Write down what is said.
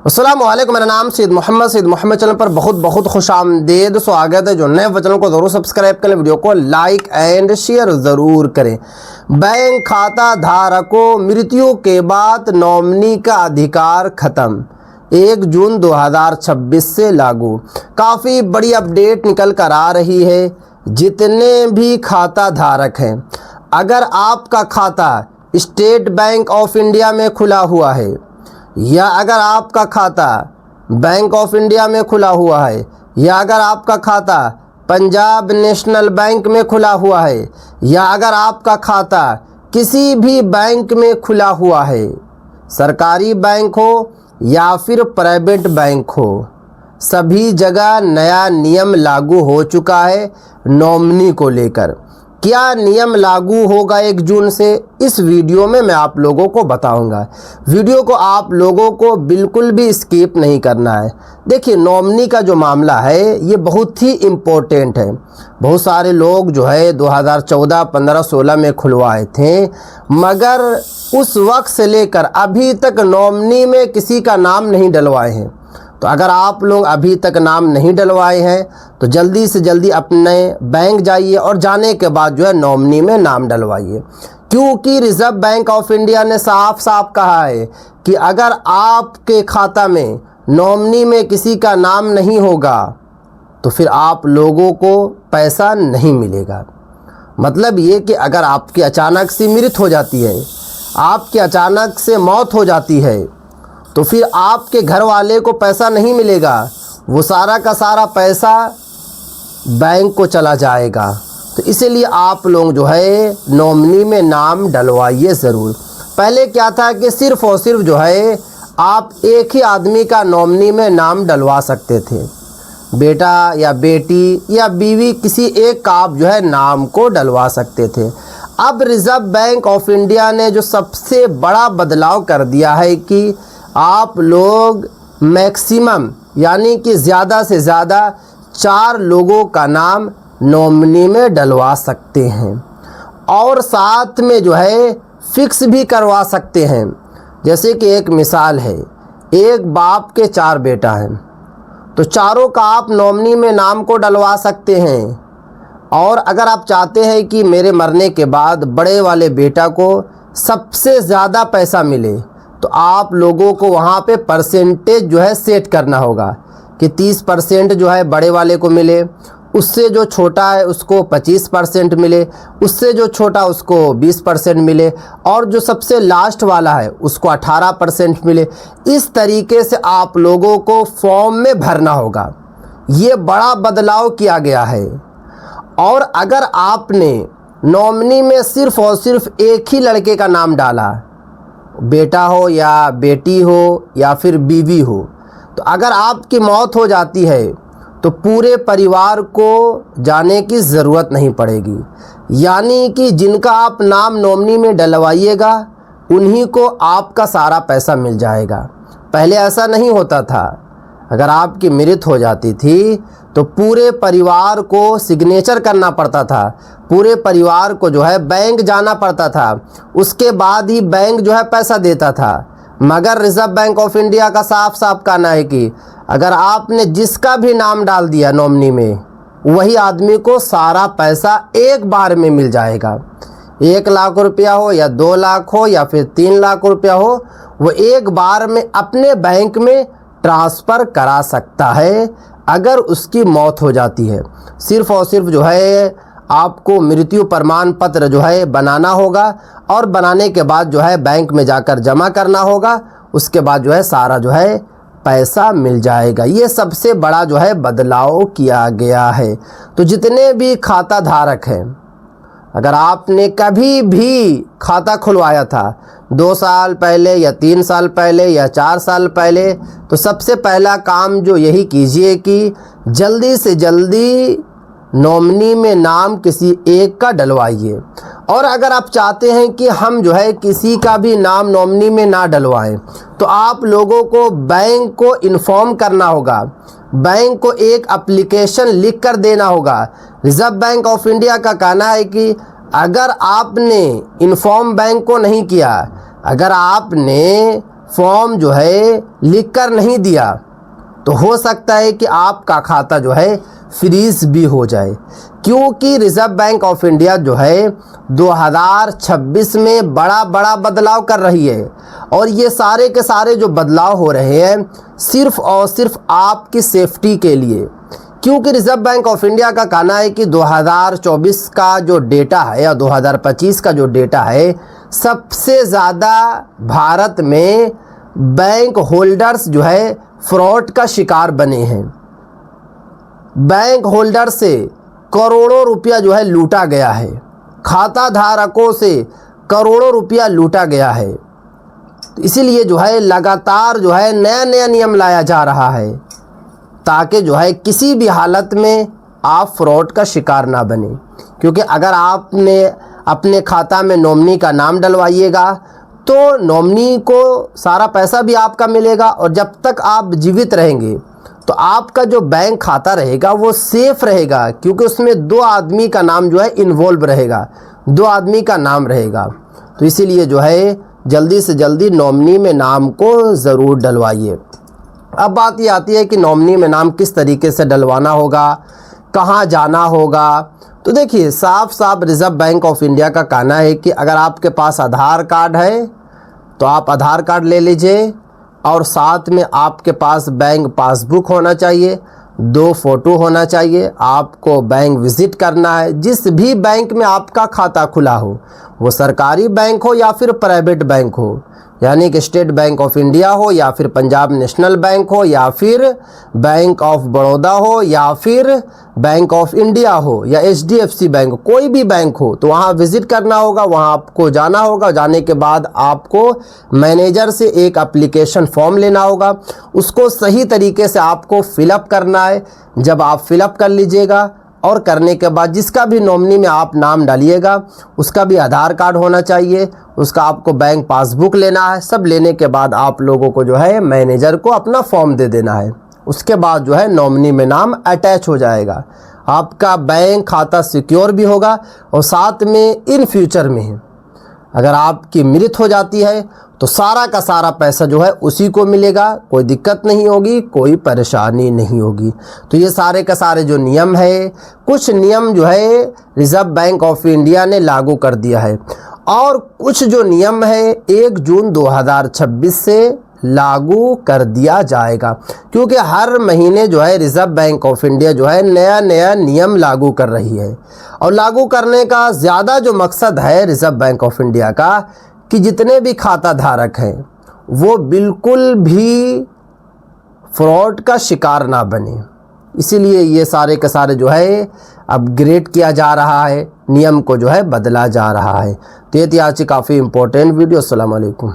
अस्सलामुअलैकुम, मेरा नाम सैयद मोहम्मद चैनल पर बहुत बहुत खुश आमदेद स्वागत है। जो नए चैनल को ज़रूर सब्सक्राइब करें, वीडियो को लाइक एंड शेयर ज़रूर करें। बैंक खाता धारकों मृत्यु के बाद नॉमिनी का अधिकार ख़त्म, 1 जून 2026 से लागू। काफ़ी बड़ी अपडेट निकल कर आ रही है। जितने भी खाता धारक हैं, अगर आपका खाता स्टेट बैंक ऑफ इंडिया में खुला हुआ है या अगर आपका खाता बैंक ऑफ इंडिया में खुला हुआ है या अगर आपका खाता पंजाब नेशनल बैंक में खुला हुआ है या अगर आपका खाता किसी भी बैंक में खुला हुआ है, सरकारी बैंक हो या फिर प्राइवेट बैंक हो, सभी जगह नया नियम लागू हो चुका है नॉमिनी को लेकर। क्या नियम लागू होगा 1 जून से, इस वीडियो में मैं आप लोगों को बताऊंगा। वीडियो को आप लोगों को बिल्कुल भी स्किप नहीं करना है। देखिए, नॉमिनी का जो मामला है ये बहुत ही इम्पोर्टेंट है। बहुत सारे लोग जो है 2014, 15, 16 में खुलवाए थे, मगर उस वक्त से लेकर अभी तक नॉमिनी में किसी का नाम नहीं डलवाए हैं। तो अगर आप लोग अभी तक नाम नहीं डलवाए हैं तो जल्दी से जल्दी अपने बैंक जाइए और जाने के बाद जो है नॉमिनी में नाम डलवाइए, क्योंकि रिज़र्व बैंक ऑफ इंडिया ने साफ साफ कहा है कि अगर आपके खाता में नॉमिनी में किसी का नाम नहीं होगा तो फिर आप लोगों को पैसा नहीं मिलेगा। मतलब ये कि अगर आपकी अचानक से मृत्यु हो जाती है, आपकी अचानक से मौत हो जाती है, तो फिर आपके घर वाले को पैसा नहीं मिलेगा, वो सारा का सारा पैसा बैंक को चला जाएगा। तो इसीलिए आप लोग जो है नॉमिनी में नाम डलवाइए ज़रूर। पहले क्या था कि सिर्फ़ और सिर्फ जो है आप एक ही आदमी का नॉमिनी में नाम डलवा सकते थे, बेटा या बेटी या बीवी, किसी एक का आप जो है नाम को डलवा सकते थे। अब रिज़र्व बैंक ऑफ इंडिया ने जो सबसे बड़ा बदलाव कर दिया है कि आप लोग मैक्सिमम यानी कि ज़्यादा से ज़्यादा 4 लोगों का नाम नॉमिनी में डलवा सकते हैं और साथ में जो है फिक्स भी करवा सकते हैं। जैसे कि एक मिसाल है, एक बाप के 4 बेटा हैं तो चारों का आप नॉमिनी में नाम को डलवा सकते हैं। और अगर आप चाहते हैं कि मेरे मरने के बाद बड़े वाले बेटा को सबसे ज़्यादा पैसा मिले, तो आप लोगों को वहाँ पे परसेंटेज जो है सेट करना होगा कि 30% जो है बड़े वाले को मिले, उससे जो छोटा है उसको 25% मिले, उससे जो छोटा उसको 20% मिले और जो सबसे लास्ट वाला है उसको 18% मिले। इस तरीके से आप लोगों को फॉर्म में भरना होगा। ये बड़ा बदलाव किया गया है। और अगर आपने नॉमिनी में सिर्फ़ और सिर्फ एक ही लड़के का नाम डाला, बेटा हो या बेटी हो या फिर बीवी हो, तो अगर आपकी मौत हो जाती है तो पूरे परिवार को जाने की ज़रूरत नहीं पड़ेगी। यानी कि जिनका आप नाम नॉमिनी में डलवाइएगा उन्हीं को आपका सारा पैसा मिल जाएगा। पहले ऐसा नहीं होता था। अगर आपकी मृत्यु हो जाती थी तो पूरे परिवार को सिग्नेचर करना पड़ता था, पूरे परिवार को जो है बैंक जाना पड़ता था, उसके बाद ही बैंक जो है पैसा देता था। मगर रिज़र्व बैंक ऑफ इंडिया का साफ साफ कहना है कि अगर आपने जिसका भी नाम डाल दिया नॉमिनी में, वही आदमी को सारा पैसा एक बार में मिल जाएगा। 1 लाख रुपया हो या 2 लाख हो या फिर 3 लाख रुपया हो, वो एक बार में अपने बैंक में ट्रांसफ़र करा सकता है अगर उसकी मौत हो जाती है। सिर्फ़ और सिर्फ जो है आपको मृत्यु प्रमाण पत्र जो है बनाना होगा और बनाने के बाद जो है बैंक में जाकर जमा करना होगा। उसके बाद जो है सारा जो है पैसा मिल जाएगा। ये सबसे बड़ा जो है बदलाव किया गया है। तो जितने भी खाता धारक हैं, अगर आपने कभी भी खाता खुलवाया था 2 साल पहले या 3 साल पहले या 4 साल पहले, तो सबसे पहला काम जो यही कीजिए कि जल्दी से जल्दी नॉमिनी में नाम किसी एक का डलवाइए। और अगर आप चाहते हैं कि हम जो है किसी का भी नाम नॉमिनी में ना डलवाएं, तो आप लोगों को बैंक को इन्फॉर्म करना होगा। बैंक को एक एप्लीकेशन लिख कर देना होगा। रिज़र्व बैंक ऑफ इंडिया का कहना है कि अगर आपने इन्फॉर्म बैंक को नहीं किया, अगर आपने फॉर्म जो है लिख कर नहीं दिया तो हो सकता है कि आपका खाता जो है फ्रीज भी हो जाए, क्योंकि रिजर्व बैंक ऑफ इंडिया जो है 2026 में बड़ा बदलाव कर रही है। और ये सारे के सारे जो बदलाव हो रहे हैं सिर्फ और सिर्फ आपकी सेफ्टी के लिए, क्योंकि रिजर्व बैंक ऑफ इंडिया का कहना है कि 2024 का जो डेटा है या 2025 का जो डेटा है, सबसे ज़्यादा भारत में बैंक होल्डर्स जो है फ्रॉड का शिकार बने हैं। बैंक होल्डर से करोड़ों रुपया जो है लूटा गया है, खाता धारकों से करोड़ों रुपया लूटा गया है। तो इसीलिए जो है लगातार जो है नया नियम लाया जा रहा है, ताकि जो है किसी भी हालत में आप फ्रॉड का शिकार ना बने। क्योंकि अगर आपने अपने खाता में नॉमिनी का नाम डलवाइएगा तो नॉमिनी को सारा पैसा भी आपका मिलेगा, और जब तक आप जीवित रहेंगे तो आपका जो बैंक खाता रहेगा वो सेफ रहेगा, क्योंकि उसमें 2 आदमी का नाम जो है इन्वॉल्व रहेगा, 2 आदमी का नाम रहेगा। तो इसीलिए जो है जल्दी से जल्दी नॉमिनी में नाम को ज़रूर डलवाइए। अब बात ये आती है कि नॉमिनी में नाम किस तरीके से डलवाना होगा, कहाँ जाना होगा। तो देखिए, साफ रिजर्व बैंक ऑफ इंडिया का कहना है कि अगर आपके पास आधार कार्ड है तो आप आधार कार्ड ले लीजिए, और साथ में आपके पास बैंक पासबुक होना चाहिए, 2 फ़ोटो होना चाहिए। आपको बैंक विज़िट करना है, जिस भी बैंक में आपका खाता खुला हो, वो सरकारी बैंक हो या फिर प्राइवेट बैंक हो, यानी कि स्टेट बैंक ऑफ इंडिया हो या फिर पंजाब नेशनल बैंक हो या फिर बैंक ऑफ बड़ौदा हो या फिर बैंक ऑफ इंडिया हो या HDFC बैंक, कोई भी बैंक हो, तो वहाँ विज़िट करना होगा, वहाँ आपको जाना होगा। जाने के बाद आपको मैनेजर से एक एप्लीकेशन फॉर्म लेना होगा, उसको सही तरीके से आपको फिलअप करना है। जब आप फिलअप कर लीजिएगा और करने के बाद जिसका भी नॉमिनी में आप नाम डालिएगा उसका भी आधार कार्ड होना चाहिए, उसका आपको बैंक पासबुक लेना है। सब लेने के बाद आप लोगों को जो है मैनेजर को अपना फॉर्म दे देना है। उसके बाद जो है नॉमिनी में नाम अटैच हो जाएगा, आपका बैंक खाता सिक्योर भी होगा, और साथ में इन फ्यूचर में अगर आपकी मृत्यु हो जाती है तो सारा का सारा पैसा जो है उसी को मिलेगा, कोई दिक्कत नहीं होगी, कोई परेशानी नहीं होगी। तो ये सारे का सारे जो नियम है, कुछ नियम जो है रिजर्व बैंक ऑफ इंडिया ने लागू कर दिया है, और कुछ जो नियम है 1 जून 2026 से लागू कर दिया जाएगा। क्योंकि हर महीने जो है रिजर्व बैंक ऑफ इंडिया जो है नया नियम लागू कर रही है, और लागू करने का ज़्यादा जो मकसद है रिजर्व बैंक ऑफ इंडिया का, कि जितने भी खाता धारक हैं वो बिल्कुल भी फ्रॉड का शिकार ना बने। इसीलिए ये सारे के सारे जो है अपग्रेड किया जा रहा है, नियम को जो है बदला जा रहा है। तो ये थी आज की काफ़ी इम्पोर्टेंट वीडियो। अस्सलाम वालेकुम।